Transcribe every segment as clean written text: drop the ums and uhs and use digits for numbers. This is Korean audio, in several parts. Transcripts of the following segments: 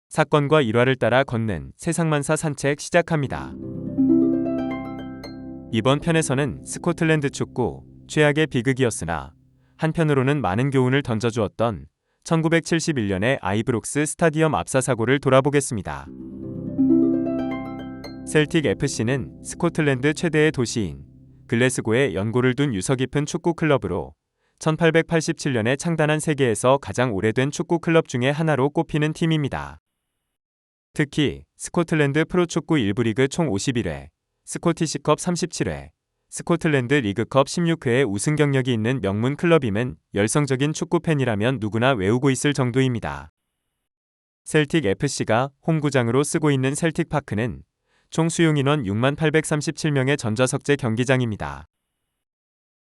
사건과 일화를 따라 걷는 세상만사 산책 시작합니다. 이번 편에서는 스코틀랜드 축구 최악의 비극이었으나 한편으로는 많은 교훈을 던져주었던 1971년의 아이브록스 스타디엄 압사 사고를 돌아보겠습니다. 셀틱 FC는 스코틀랜드 최대의 도시인 글래스고에 연고를 둔 유서 깊은 축구 클럽으로 1887년에 창단한 세계에서 가장 오래된 축구 클럽 중에 하나로 꼽히는 팀입니다. 특히 스코틀랜드 프로축구 1부 리그 총 51회, 스코티시컵 37회, 스코틀랜드 리그컵 16회의 우승 경력이 있는 명문 클럽임은 열성적인 축구 팬이라면 누구나 외우고 있을 정도입니다. 셀틱 FC가 홈구장으로 쓰고 있는 셀틱 파크는 총 수용 인원 6837명의 전좌석제 경기장입니다.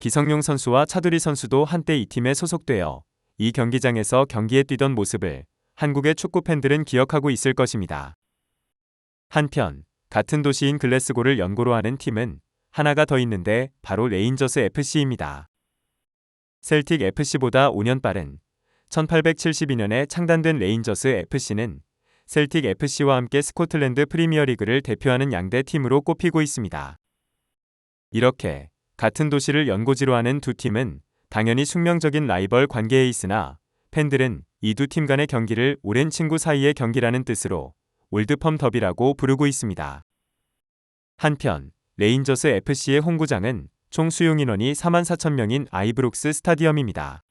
기성용 선수와 차두리 선수도 한때 이 팀에 소속되어 이 경기장에서 경기에 뛰던 모습을 한국의 축구 팬들은 기억하고 있을 것입니다. 한편 같은 도시인 글래스고를 연고로 하는 팀은 하나가 더 있는데 바로 레인저스 FC입니다. 셀틱 FC보다 5년 빠른 1872년에 창단된 레인저스 FC는 셀틱 FC와 함께 스코틀랜드 프리미어리그를 대표하는 양대 팀으로 꼽히고 있습니다. 이렇게 같은 도시를 연고지로 하는 두 팀은 당연히 숙명적인 라이벌 관계에 있으나 팬들은 이 두 팀 간의 경기를 오랜 친구 사이의 경기라는 뜻으로 올드펌 더비라고 부르고 있습니다. 한편 레인저스 FC의 홈구장은 총 수용 인원이 44,000명인 아이브록스 스타디엄입니다.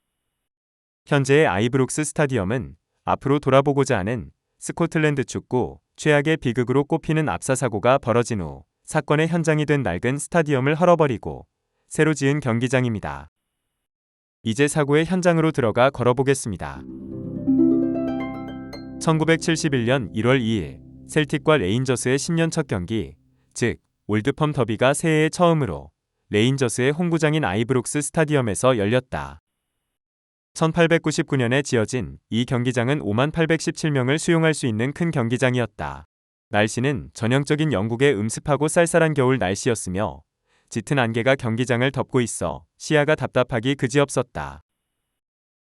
현재의 아이브록스 스타디엄은 앞으로 돌아보고자 하는 스코틀랜드 축구 최악의 비극으로 꼽히는 압사 사고가 벌어진 후 사건의 현장이 된 낡은 스타디엄을 헐어버리고 새로 지은 경기장입니다. 이제 사고의 현장으로 들어가 걸어보겠습니다. 1971년 1월 2일 셀틱과 레인저스의 10년 첫 경기, 즉 올드펌 더비가 새해에 처음으로 레인저스의 홈구장인 아이브록스 스타디엄에서 열렸다. 1899년에 지어진 이 경기장은 5817명을 수용할 수 있는 큰 경기장이었다. 날씨는 전형적인 영국의 음습하고 쌀쌀한 겨울 날씨였으며 짙은 안개가 경기장을 덮고 있어 시야가 답답하기 그지없었다.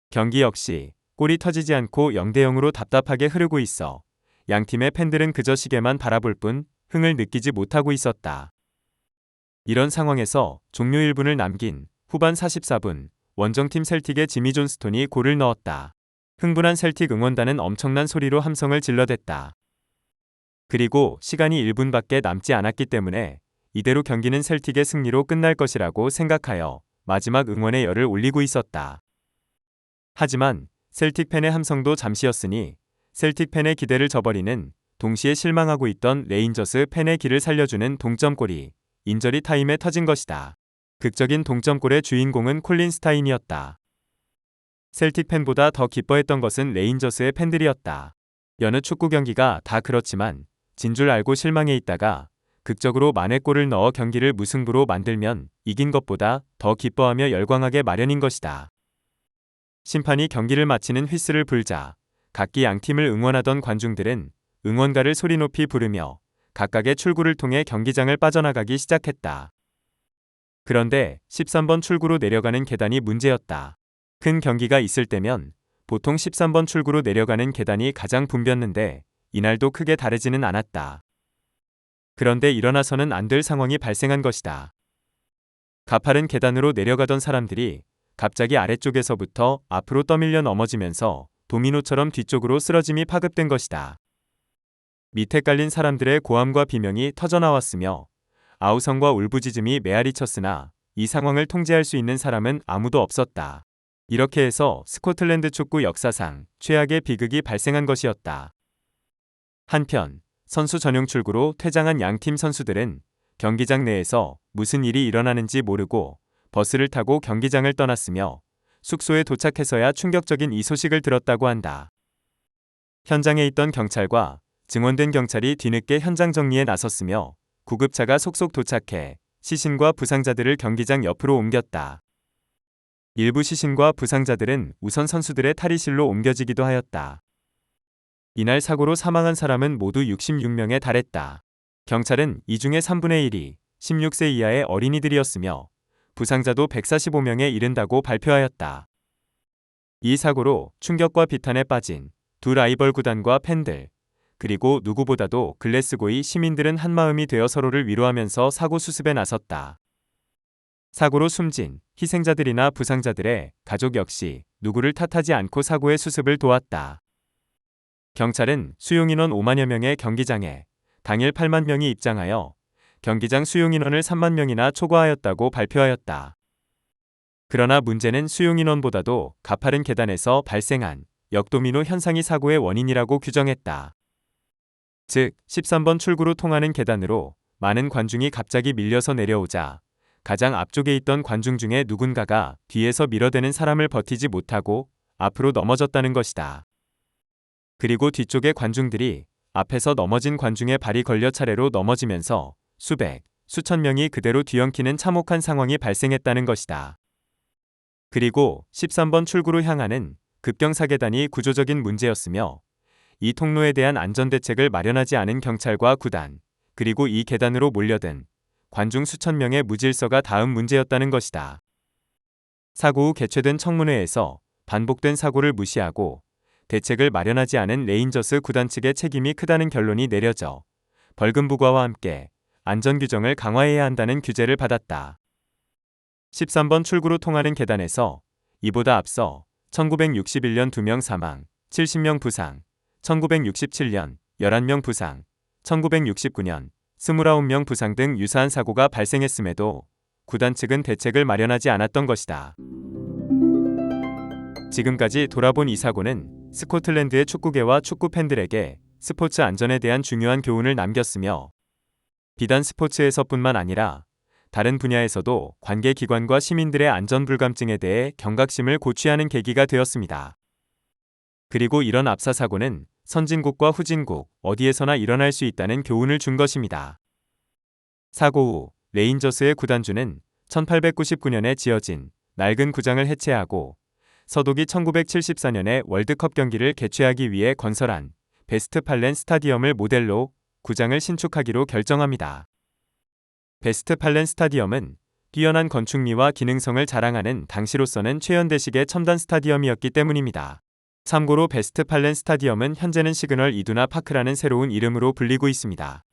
경기 역시 골이 터지지 않고 0대0으로 답답하게 흐르고 있어 양팀의 팬들은 그저 시계만 바라볼 뿐 흥을 느끼지 못하고 있었다. 이런 상황에서 종료 1분을 남긴 후반 44분 원정팀 셀틱의 지미 존스톤이 골을 넣었다. 흥분한 셀틱 응원단은 엄청난 소리로 함성을 질러댔다. 그리고 시간이 1분밖에 남지 않았기 때문에 이대로 경기는 셀틱의 승리로 끝날 것이라고 생각하여 마지막 응원의 열을 올리고 있었다. 하지만 셀틱 팬의 함성도 잠시였으니 셀틱 팬의 기대를 저버리는 동시에 실망하고 있던 레인저스 팬의 기를 살려주는 동점골이 인저리 타임에 터진 것이다. 극적인 동점골의 주인공은 콜린 스타인이었다. 셀틱 팬보다 더 기뻐했던 것은 레인저스의 팬들이었다. 여느 축구 경기가 다 그렇지만 진 줄 알고 실망해 있다가 극적으로 만회골을 넣어 경기를 무승부로 만들면 이긴 것보다 더 기뻐하며 열광하게 마련인 것이다. 심판이 경기를 마치는 휘슬을 불자 각기 양팀을 응원하던 관중들은 응원가를 소리 높이 부르며 각각의 출구를 통해 경기장을 빠져나가기 시작했다. 그런데 13번 출구로 내려가는 계단이 문제였다. 큰 경기가 있을 때면 보통 13번 출구로 내려가는 계단이 가장 붐볐는데 이날도 크게 다르지는 않았다. 그런데 일어나서는 안 될 상황이 발생한 것이다. 가파른 계단으로 내려가던 사람들이 갑자기 아래쪽에서부터 앞으로 떠밀려 넘어지면서 도미노처럼 뒤쪽으로 쓰러짐이 파급된 것이다. 밑에 깔린 사람들의 고함과 비명이 터져나왔으며 아우성과 울부짖음이 메아리쳤으나 이 상황을 통제할 수 있는 사람은 아무도 없었다. 이렇게 해서 스코틀랜드 축구 역사상 최악의 비극이 발생한 것이었다. 한편 선수 전용 출구로 퇴장한 양팀 선수들은 경기장 내에서 무슨 일이 일어나는지 모르고 버스를 타고 경기장을 떠났으며 숙소에 도착해서야 충격적인 이 소식을 들었다고 한다. 현장에 있던 경찰과 증원된 경찰이 뒤늦게 현장 정리에 나섰으며 구급차가 속속 도착해 시신과 부상자들을 경기장 옆으로 옮겼다. 일부 시신과 부상자들은 우선 선수들의 탈의실로 옮겨지기도 하였다. 이날 사고로 사망한 사람은 모두 66명에 달했다. 경찰은 이 중에 3분의 1이 16세 이하의 어린이들이었으며 부상자도 145명에 이른다고 발표하였다. 이 사고로 충격과 비탄에 빠진 두 라이벌 구단과 팬들, 그리고 누구보다도 글래스고의 시민들은 한마음이 되어 서로를 위로하면서 사고 수습에 나섰다. 사고로 숨진 희생자들이나 부상자들의 가족 역시 누구를 탓하지 않고 사고의 수습을 도왔다. 경찰은 수용인원 5만여 명의 경기장에 당일 8만 명이 입장하여 경기장 수용인원을 3만 명이나 초과하였다고 발표하였다. 그러나 문제는 수용인원보다도 가파른 계단에서 발생한 역도미노 현상이 사고의 원인이라고 규정했다. 즉, 13번 출구로 통하는 계단으로 많은 관중이 갑자기 밀려서 내려오자 가장 앞쪽에 있던 관중 중에 누군가가 뒤에서 밀어대는 사람을 버티지 못하고 앞으로 넘어졌다는 것이다. 그리고 뒤쪽의 관중들이 앞에서 넘어진 관중의 발이 걸려 차례로 넘어지면서 수백, 수천 명이 그대로 뒤엉키는 참혹한 상황이 발생했다는 것이다. 그리고 13번 출구로 향하는 급경사계단이 구조적인 문제였으며 이 통로에 대한 안전대책을 마련하지 않은 경찰과 구단, 그리고 이 계단으로 몰려든 관중 수천 명의 무질서가 다음 문제였다는 것이다. 사고 후 개최된 청문회에서 반복된 사고를 무시하고 대책을 마련하지 않은 레인저스 구단 측의 책임이 크다는 결론이 내려져 벌금 부과와 함께 안전규정을 강화해야 한다는 규제를 받았다. 13번 출구로 통하는 계단에서 이보다 앞서 1961년 2명 사망, 70명 부상, 1967년 11명 부상, 1969년 29명 부상 등 유사한 사고가 발생했음에도 구단 측은 대책을 마련하지 않았던 것이다. 지금까지 돌아본 이 사고는 스코틀랜드의 축구계와 축구 팬들에게 스포츠 안전에 대한 중요한 교훈을 남겼으며 비단 스포츠에서뿐만 아니라 다른 분야에서도 관계기관과 시민들의 안전 불감증에 대해 경각심을 고취하는 계기가 되었습니다. 그리고 이런 압사 사고는 선진국과 후진국 어디에서나 일어날 수 있다는 교훈을 준 것입니다. 사고 후 레인저스의 구단주는 1899년에 지어진 낡은 구장을 해체하고 서독이 1974년에 월드컵 경기를 개최하기 위해 건설한 베스트팔렌 스타디엄을 모델로 구장을 신축하기로 결정합니다. 베스트팔렌 스타디엄은 뛰어난 건축미와 기능성을 자랑하는 당시로서는 최연대식의 첨단 스타디엄이었기 때문입니다. 참고로 베스트팔렌 스타디엄은 현재는 시그널 이두나 파크라는 새로운 이름으로 불리고 있습니다.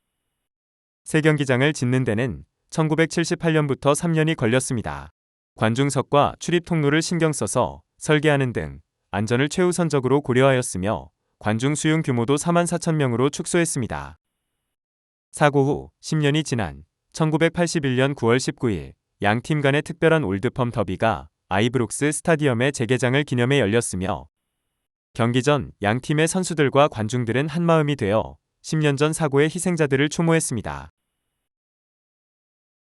새 경기장을 짓는 데는 1978년부터 3년이 걸렸습니다. 관중석과 출입 통로를 신경 써서 설계하는 등 안전을 최우선적으로 고려하였으며 관중 수용 규모도 4만 4천 명으로 축소했습니다. 사고 후 10년이 지난 1981년 9월 19일 양 팀 간의 특별한 올드펌 더비가 아이브록스 스타디엄의 재개장을 기념해 열렸으며 경기 전 양 팀의 선수들과 관중들은 한마음이 되어 10년 전 사고의 희생자들을 추모했습니다.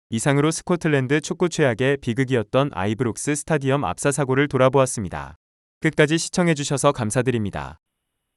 이상으로 스코틀랜드 축구 최악의 비극이었던 아이브록스 스타디엄 압사 사고를 돌아보았습니다. 끝까지 시청해주셔서 감사드립니다.